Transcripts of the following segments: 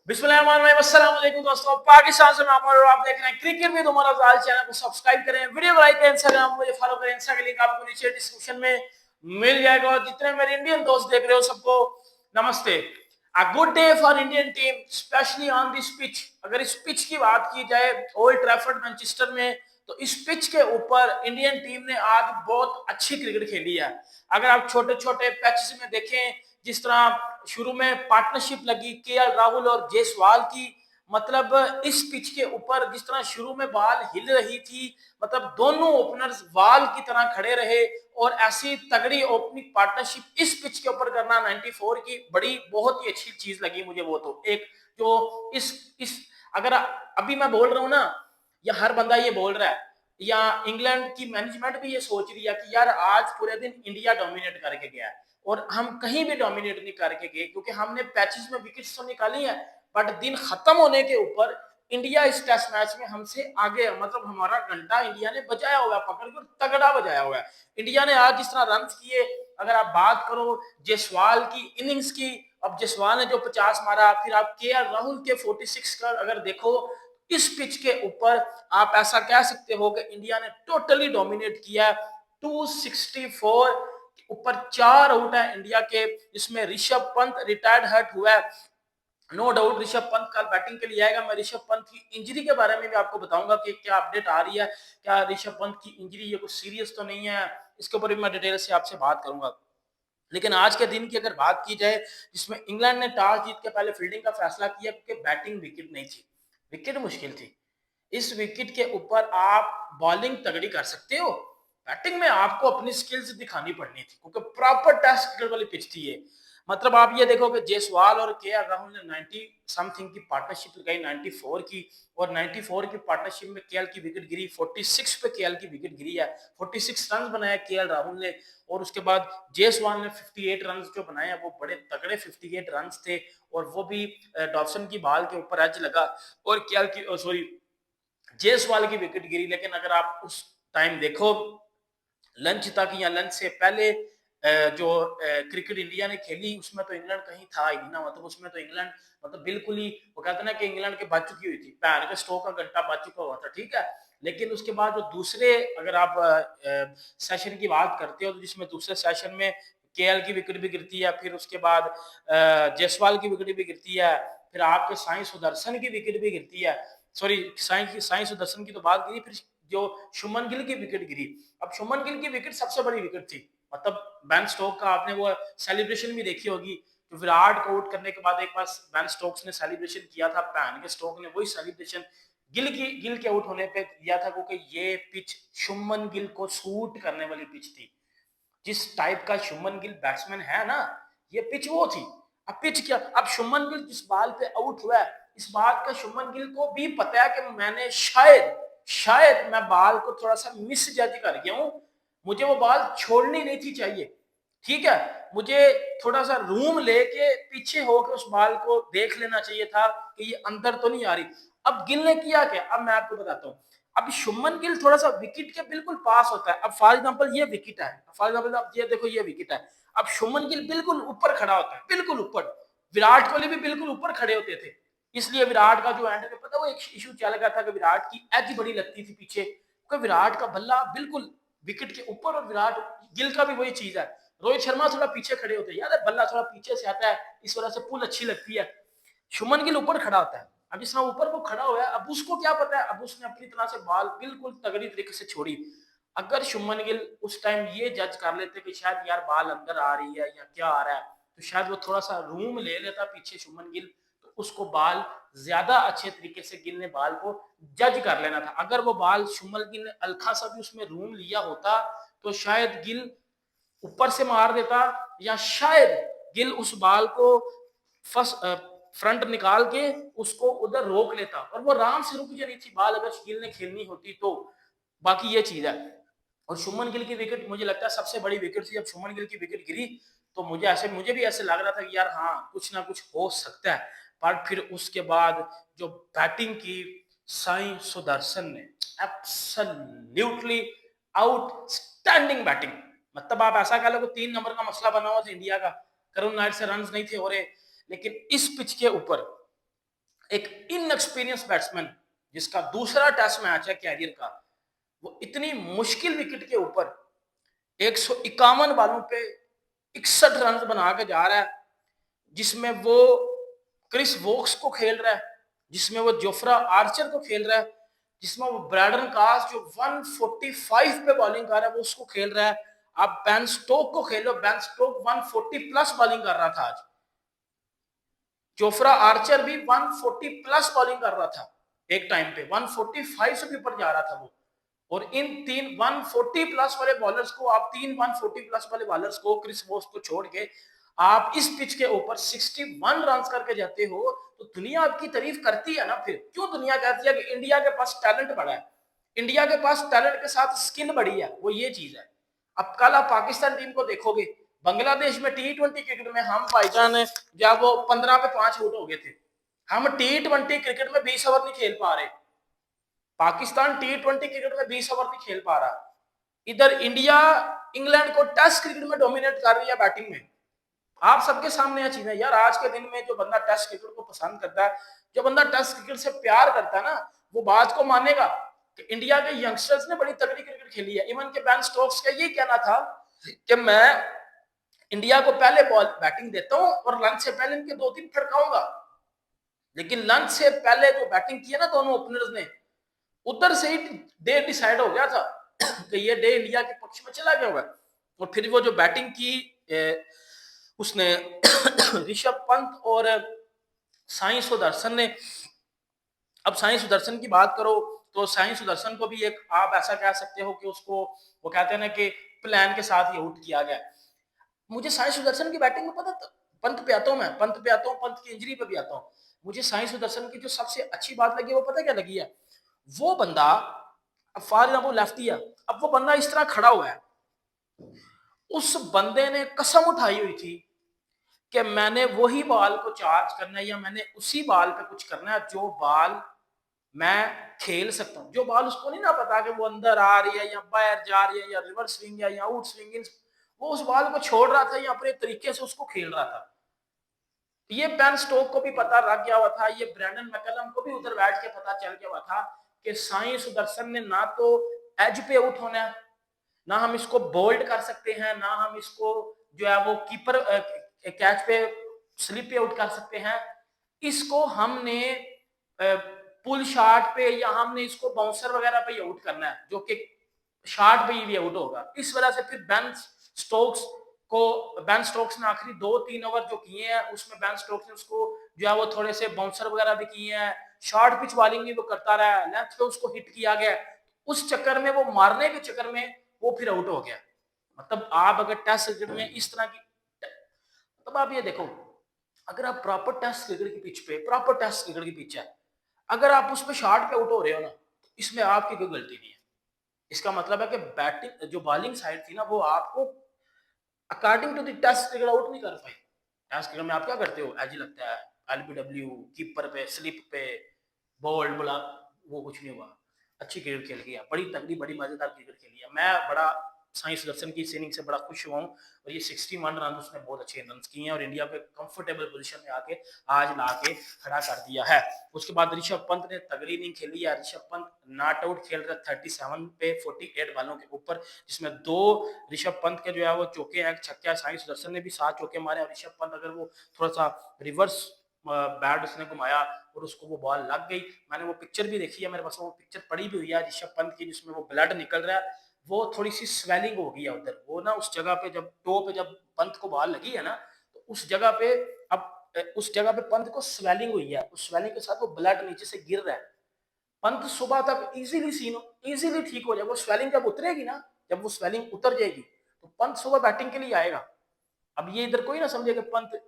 बिस्मिल्लाहिर्रहमानिर्रहीम। दोस्तों, पाकिस्तान से मैं और आप देख रहे हैं cricket with Umar Afzal. Channel को सब्सक्राइब करें, वीडियो को लाइक करें, इंस्टाग्राम मुझे फॉलो करें। इंस्टा का लिंक आपको नीचे डिस्क्रिप्शन में मिल जाएगा। और जितने मेरे इंडियन दोस्त देख रहे हो सबको नमस्ते। A good day for Indian team specially on this pitch. अगर इस पिच की बात की जाए ओल्ड ट्रैफर्ड मैनचेस्टर में, तो इस पिच के ऊपर इंडियन टीम ने आज बहुत अच्छी क्रिकेट खेली है। अगर आप छोटे छोटे पैचेस में देखें, जिस तरह शुरू में पार्टनरशिप लगी केएल राहुल और जायसवाल की, मतलब इस पिच के ऊपर जिस तरह शुरू में बॉल हिल रही थी, मतलब दोनों ओपनर्स वाल की तरह खड़े रहे। और ऐसी तगड़ी ओपनिंग पार्टनरशिप इस पिच के ऊपर करना 94 की बड़ी बहुत ही अच्छी चीज लगी मुझे। वो तो एक जो इस अगर अभी मैं बोल रहा हूं ना, या हर बंदा ये बोल रहा है, या इंग्लैंड की मैनेजमेंट भी ये सोच रही है कि यार आज पूरे दिन इंडिया डोमिनेट करके गया है, और हम कहीं भी डोमिनेट नहीं करके गए, क्योंकि हमने पैचेस में विकेट्स तो निकाली है, बट दिन खत्म होने के ऊपर इंडिया इस टेस्ट मैच में हमसे आगे है। मतलब हमारा घंटा इंडिया ने बजाया हुआ है, पकड़ के तगड़ा बजाया हुआ है। इंडिया ने आज जिस तरह रन किए, अगर आप बात करो जायसवाल की इनिंग्स की, अब जायसवाल ने जो 50 मारा, फिर आप केएल राहुल के 46 का अगर देखो, इस पिच के ऊपर आप ऐसा कह सकते हो कि इंडिया ने टोटली डोमिनेट किया। 264 ऊपर 4 आउट है इंडिया के, जिसमें ऋषभ पंत रिटायर्ड हर्ट हुआ है। नो डाउट ऋषभ पंत कल बैटिंग के लिए आएगा। मैं ऋषभ पंत की इंजरी के बारे में भी आपको बताऊंगा कि क्या अपडेट आ रही है, क्या ऋषभ पंत की इंजरी ये कुछ सीरियस तो नहीं है, इसके ऊपर भी मैं डिटेल से आपसे बात करूंगा। लेकिन आज के दिन की अगर बात की जाए, जिसमें इंग्लैंड ने टॉस जीत के पहले फील्डिंग का फैसला किया, क्योंकि बैटिंग विकेट नहीं थी, विकेट मुश्किल थी। इस विकेट के ऊपर आप बॉलिंग तगड़ी कर सकते हो, बैटिंग में आपको अपनी स्किल्स दिखानी पड़नी थी, क्योंकि प्रॉपर टेस्ट क्रिकेट वाली पिच थी ये। मतलब आप ये देखो कि जायसवाल और केएल राहुल ने 90 समथिंग की पार्टनरशिप लगाई 94 की, और 94 की पार्टनरशिप में केएल की विकेट गिरी 46 पे, केएल की विकेट गिरी है। 46 रन बनाया केएल राहुल ने, और उसके बाद जायसवाल ने 58 रन जो बनाए हैं, वो बड़े तगड़े 58 रन थे। और वो भी डॉबसन की बॉल के ऊपर एज लगा, और केएल की सॉरी जायसवाल की विकेट गिरी। लेकिन अगर आप उस टाइम देखो, लंच तक या लंच से पहले जो क्रिकेट इंडिया ने खेली, उसमें तो इंग्लैंड कहीं था ही नहीं ना। मतलब उसमें तो इंग्लैंड मतलब बिल्कुल ही, वो कहते ना कि इंग्लैंड के बच चुकी हुई थी, पैर के स्टोक का घंटा बच चुका हुआ था, ठीक है। लेकिन उसके बाद जो दूसरे, अगर आप सेशन की बात करते हो, तो जिसमें दूसरे सेशन में केएल की विकेट भी गिरती है, फिर उसके बाद जायसवाल की विकेट भी गिरती है, फिर आपके साई सुदर्शन की विकेट भी गिरती है। सॉरी, साई सुदर्शन की तो बात गिरी, फिर जो शुभमन गिल की विकेट गिरी। अब शुभमन गिल की विकेट सबसे बड़ी विकेट थी। मतलब बेन स्टोक का आपने वो सेलिब्रेशन भी देखी होगी, तो विराट को आउट करने के बाद एक बार बेन स्टोक्स ने सेलिब्रेशन किया था, पैन के स्टोक ने वही सेलिब्रेशन गिल के आउट होने पे दिया था, क्योंकि ये पिच शुभमन गिल को सूट करने वाली पिच थी। जिस टाइप का शुभमन गिल बैट्समैन है ना, ये पिच वो थी। अब पिच क्या, अब शुभमन गिल जिस बॉल पे आउट हुआ है, इस बात का शुभमन गिल को भी पता है कि मैंने शायद मैं बॉल को थोड़ा सा मिस जज कर गया हूं, मुझे वो बॉल छोड़नी नहीं थी चाहिए, ठीक है। मुझे थोड़ा सा रूम लेके पीछे होकर उस बॉल को देख लेना चाहिए था कि ये अंदर तो नहीं आ रही। अब गिल ने किया क्या, अब मैं आपको बताता हूँ। अब शुभमन गिल थोड़ा सा विकेट के बिल्कुल पास होता है। अब फॉर एग्जांपल ये विकेट है, फॉर एग्जांपल आप ये देखो, ये विकेट है। अब शुभमन गिल बिल्कुल ऊपर खड़ा होता है, बिल्कुल ऊपर। विराट कोहली भी बिल्कुल ऊपर खड़े होते थे, इसलिए विराट का जो एंड में पता, वो एक इशू चल गया था कि विराट की एज बड़ी लगती थी पीछे, क्योंकि विराट का बल्ला बिल्कुल विकेट के ऊपर, और विराट गिल का भी वही चीज है। रोहित शर्मा थोड़ा पीछे खड़े होते हैं, याद है, बल्ला थोड़ा पीछे से आता है, इस वजह से पुल अच्छी लगती है। शुभमन गिल ऊपर खड़ा होता है। अब जिस तरह ऊपर वो खड़ा हुआ है, अब उसको क्या पता है, अब उसने अपनी तरह से बॉल बिल्कुल तगड़ी तरीके से छोड़ी। अगर शुभमन गिल उस टाइम ये जज कर लेते कि शायद यार बॉल अंदर आ रही है या क्या आ रहा है, तो शायद वो थोड़ा सा रूम ले लेता पीछे शुभमन गिल, तो उसको बॉल ज्यादा अच्छे तरीके से गिल ने बॉल को जज कर लेना था। अगर वो बॉल शुभमन गिल ने हल्का सा भी उसमें रूम लिया होता, तो शायद गिल ऊपर से मार देता, या शायद गिल उस बॉल को फर्स्ट फ्रंट निकाल के उसको उधर रोक लेता, और वो आराम से रुक जानी थी बॉल, अगर गिल ने खेलनी होती तो। बाकी ये चीज है। और शुभमन गिल की विकेट मुझे लगता है सबसे बड़ी विकेट थी। जब शुभमन गिल की विकेट गिरी, तो मुझे भी ऐसे लग रहा था कि यार हाँ, कुछ ना कुछ हो सकता है। पर फिर उसके बाद जो बैटिंग की साई सुदर्शन ने, एब्सोल्युटली आउटस्टैंडिंग बैटिंग। मतलब आप ऐसा कह लो कि 3 नंबर का मसला बना हुआ था इंडिया का, करुण नायर से रन नहीं थे हो रहे। लेकिन इस पिच के ऊपर एक इनएक्सपीरियंस बैट्समैन जिसका दूसरा टेस्ट मैच है कैरियर का, वो इतनी मुश्किल विकेट के ऊपर 151 बालों पे 61 रन बना के जा रहा है, जिसमें वो क्रिस वोक्स को खेल रहा है, जिसमें वो जोफ्रा आर्चर को खेल रहा है, जिसमें वो ब्रैडन कास जो 145 पे बॉलिंग कर रहा है वो उसको खेल रहा है। आप बेन स्टोक को खेलो, बेन स्टोक 140 प्लस बॉलिंग कर रहा था आज। जोफ्रा आर्चर भी 140 प्लस बॉलिंग कर रहा था एक टाइम पे, 145 से भी ऊपर जा रहा था वो। और इन तीन 140 प्लस वाले बॉलर्स को आप, तीन 140 प्लस वाले बॉलर्स को, क्रिस वोक्स को छोड़ के आप इस पिच के ऊपर 61 रन करके जाते हो, तो दुनिया आपकी तारीफ करती है ना। फिर क्यों दुनिया कहती है कि इंडिया के पास टैलेंट बड़ा है, इंडिया के पास टैलेंट के साथ स्किल बड़ी है, वो ये चीज है। अब कल आप पाकिस्तान टीम को देखोगे, बांग्लादेश में T20 क्रिकेट में हम भाईजान जब वो 15 पे 5 आउट हो गए थे, हम T20 क्रिकेट में 20 ओवर नहीं खेल पा रहे। पाकिस्तान T20 क्रिकेट में 20 ओवर नहीं खेल पा रहा। इधर इंडिया इंग्लैंड को टेस्ट क्रिकेट में डोमिनेट कर रही है बैटिंग में। आप सबके सामने यह चीज है यार, आज के दिन में जो बंदा टेस्ट क्रिकेट को पसंद करता है, जो बंदा टेस्ट क्रिकेट से प्यार करता है ना, वो बात को मानेगा कि इंडिया के यंगस्टर्स ने बड़ी तगड़ी क्रिकेट खेली है। इवन के बेन स्टोक्स का ये कहना था कि मैं इंडिया को पहले बॉल बैटिंग देता हूं और लंच से पहले इनके 2-3 फटकाऊंगा। लेकिन लंच से पहले जो बैटिंग की है ना दोनों ओपनर्स ने, उधर से ही डे डिसाइड हो गया था कि ये डे इंडिया के पक्ष में चला गया होगा। और फिर वो जो बैटिंग की उसने ऋषभ पंत और साई सुदर्शन ने। अब साई सुदर्शन की बात करो तो साई सुदर्शन को भी एक आप ऐसा कह सकते हो कि उसको वो कहते हैं ना कि प्लान के साथ ही आउट किया गया। मुझे साई सुदर्शन की बैटिंग में पता, पंत पे आता हूँ, मैं पंत पे आता हूँ, पंत की इंजरी पे भी आता हूँ। मुझे साई सुदर्शन की जो सबसे अच्छी बात लगी वो पता क्या लगी है, वो बंदा, अब फॉर एग्जाम्पल लेफ्टी है, अब वो बंदा इस तरह खड़ा हुआ है, उस बंदे ने कसम उठाई हुई थी कि मैंने वही बॉल को चार्ज करना है या मैंने उसी बॉल पे कुछ करना है जो बॉल मैं खेल सकता हूँ। जो बॉल उसको नहीं ना पता कि वो अंदर आ रही है या बाहर जा रही है या रिवर्स स्विंग या आउट स्विंग, वो उस बॉल को छोड़ रहा था या अपने तरीके से उसको खेल रहा था। ये बेन स्टोक को भी पता लग गया हुआ था, ये ब्रैंडन मैकलम को भी उधर बैठ के पता चल गया हुआ था कि साई सुदर्शन ने ना तो एज पे आउट होना है, ना हम इसको बोल्ड कर सकते हैं, ना हम इसको जो है वो कीपर कैच पे स्लिप पे आउट कर सकते हैं। इसको हमने पुल शॉट पे या हमने इसको बाउंसर वगैरह पे आउट करना है, जो कि शॉट पे ही भी आउट होगा। इस वजह से फिर स्टोक्स बेन स्टोक्स ने आखिरी 2-3 ओवर जो किए हैं उसमें बेन स्टोक्स ने उसको जो है वो थोड़े से बाउंसर वगैरह भी किए हैं, शॉर्ट पिच बॉलिंग भी वो करता रहा, लेंथ पे उसको हिट किया गया, उस चक्कर में वो मारने के चक्कर में वो फिर आउट हो गया। मतलब आप अगर टेस्ट क्रिकेट में इस तरह की, तब आप ये देखो, अगर आप प्रॉपर टेस्ट क्रिकेट की पिच पे, प्रॉपर टेस्ट क्रिकेट की पिच है, अगर आप उस पर शॉर्ट पे आउट हो रहे हो ना, तो इसमें आपकी कोई गलती नहीं है। इसका मतलब है कि बैटिंग जो बॉलिंग साइड थी ना, वो आपको according to the test cricket out नहीं कर पाई। टेस्ट क्रिकेट में आप क्या करते हो, एज लगता है, एलबीडब्ल्यू, कीपर पे, स्लिप पे, बोल्ड बोला, वो कुछ नहीं हुआ। अच्छी क्रिकेट खेल गया, बड़ी तगड़ी, बड़ी मजेदार क्रिकेट खेली है। मैं बड़ा साई सुदर्शन की इनिंग से बड़ा खुश हुआ हूँ। और ये 61 रन उसने बहुत अच्छे रन किए हैं और इंडिया पे कंफर्टेबल पोजीशन में आके आज ला के खड़ा कर दिया है। उसके बाद ऋषभ पंत ने तगड़ी इनिंग खेली है। ऋषभ पंत नॉट आउट खेल रहा 37 पे 48 बालों के ऊपर, जिसमें 2 ऋषभ पंत के जो है वो चौके हैं, छक्का। साई सुदर्शन ने भी 7 चौके मारे और ऋषभ पंत अगर वो थोड़ा सा रिवर्स बैट उसने घुमाया और उसको वो बॉल लग गई। मैंने वो पिक्चर भी देखी है, मेरे पास वो पिक्चर पड़ी भी हुई है ऋषभ पंत की, जिसमें वो ब्लड निकल रहा है, वो थोड़ी सी स्वेलिंग हो गई है उधर, वो ना उस जगह पे जब टो पे जब पंत को बॉल लगी है ना, तो उस जगह पे अब उस जगह पे पंत को स्वेलिंग हुई है, उस स्वेलिंग के साथ वो ब्लड नीचे से गिर रहा है। पंत सुबह तक इजीली ठीक हो जाए। वो स्वेलिंग जब उतरेगी ना, जब वो स्वेलिंग उतर जाएगी तो पंत सुबह बैटिंग के लिए आएगा। अब ये इधर कोई ना समझे कि पंत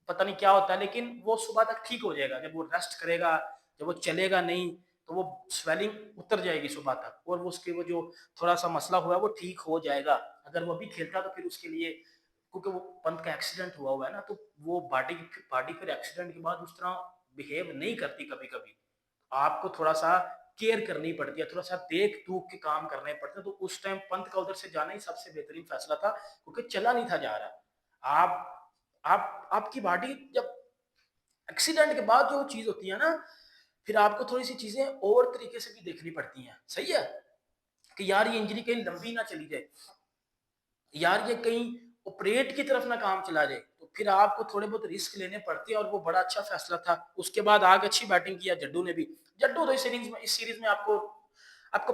पता नहीं क्या होता है, लेकिन वो सुबह तक ठीक हो जाएगा। जब वो रेस्ट करेगा, जब वो चलेगा नहीं, तो वो स्वेलिंग उतर जाएगी सुबह तक और वो उसके वो जो थोड़ा सा मसला हुआ है वो ठीक हो जाएगा। अगर वो भी खेलता तो फिर उसके लिए, क्योंकि वो पंत का एक्सीडेंट हुआ है ना, तो वो बॉडी फिर एक्सीडेंट के बाद उस तरह बिहेव नहीं करती। कभी कभी आपको थोड़ा सा केयर करनी पड़ती है, थोड़ा सा देख दूख के काम करने पड़ते हैं। तो उस टाइम पंत का उधर से जाना ही सबसे बेहतरीन फैसला था, क्योंकि चला नहीं था जा रहा। आप आपकी बॉडी जब एक्सीडेंट के बाद जो चीज होती है ना, फिर आपको थोड़ी सी चीजें और तरीके से भी देखनी पड़ती हैं, सही है, कि यार ये इंजरी कहीं लंबी ना चली जाए, यार ये कहीं ऑपरेट की तरफ ना काम चला जाए, तो फिर आपको थोड़े बहुत रिस्क लेने पड़ते हैं। और वो बड़ा अच्छा फैसला था। उसके बाद आगे अच्छी बैटिंग किया जड्डू ने भी। जड्डू तो इस सीरीज में आपको आपको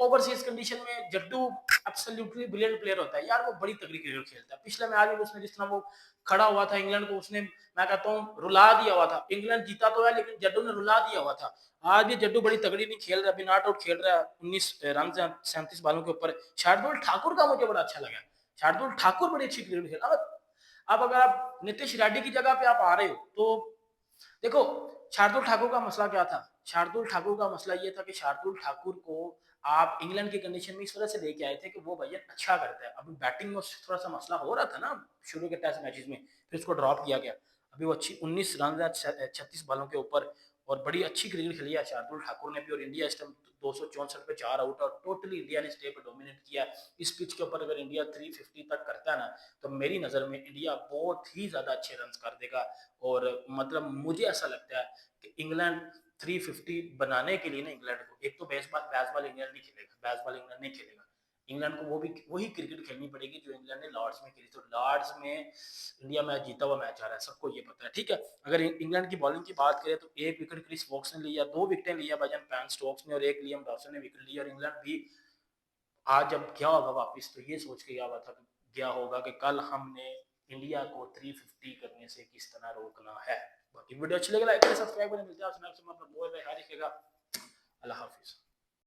ओवरसीज कंडीशन में जड्डू एब्सोल्युटली ब्रिलियंट प्लेयर होता है यार। वो बड़ी तगड़ी क्रिकेट खेलता है। पिछले मैच में उसने जिस तरह वो खड़ा हुआ था इंग्लैंड को, उसने मैं कहता हूँ रुला दिया हुआ था। इंग्लैंड जीता तो है लेकिन जड्डू ने रुला दिया हुआ था। आज भी जड्डू बड़ी तगड़ी नहीं खेल रहा, अभी नॉट आउट खेल रहा है 19 रन 37 बालों के ऊपर। शार्दुल ठाकुर का मुझे बड़ा अच्छा लगा। शार्दुल ठाकुर बड़ी अच्छी क्रिकेट खेला। अब अगर आप नीतीश रेड्डी की जगह पे आप आ रहे हो तो देखो, शार्दुल ठाकुर का मसला क्या था? शार्दुल ठाकुर का मसला ये था कि शार्दुल ठाकुर को आप इंग्लैंड की कंडीशन में इस वजह से लेके आए थे कि वो भैया अच्छा करता है। अभी बैटिंग में थोड़ा सा मसला हो रहा था ना शुरू के टेस्ट मैचेस में, फिर उसको ड्रॉप किया गया। अभी वो अच्छी 19 रन 36 बालों के ऊपर और बड़ी अच्छी क्रिकेट खेली है शार्दुल ठाकुर ने भी। और इंडिया इस टाइम 264 पे 4 आउट और टोटली इंडिया ने स्टे पे डोमिनेट किया। इस पिच के ऊपर अगर इंडिया 350 तक करता है ना, तो मेरी नज़र में इंडिया बहुत ही ज़्यादा अच्छे रन कर देगा। और मतलब मुझे ऐसा लगता है कि इंग्लैंड 350 बनाने के लिए ना, इंग्लैंड को एक तो बेसबॉल इंग्लैंड नहीं खेलेगा, बेसबॉल इंग्लैंड नहीं खेलेगा। इंग्लैंड को वही क्रिकेट खेलनी पड़ेगी जो इंग्लैंड ने लॉर्ड्स में खेली। तो लॉर्ड्स में इंडिया मैच जीता हुआ मैच आ रहा है, सबको ये पता है, ठीक है। अगर इंग्लैंड की बॉलिंग की बात करें तो 1 विकेट क्रिस वोक्स ने लिया, 2 विकेटें लिया भाईजान पैन स्टोक्स ने और 1 लियम डॉसन ने विकेट लिया। और इंग्लैंड भी आज जब गया होगा वापस तो ये सोच के गया हुआ था कि गया होगा कि कल हमने इंडिया को 350 करने से किस तरह रोकना है। बाकी वीडियो अच्छी लगे लाइक करें, सब्सक्राइब करें। मिलते हैं आपसे नेक्स्ट में। अपना बहुत ख्याल रखिएगा। अल्लाह हाफिज।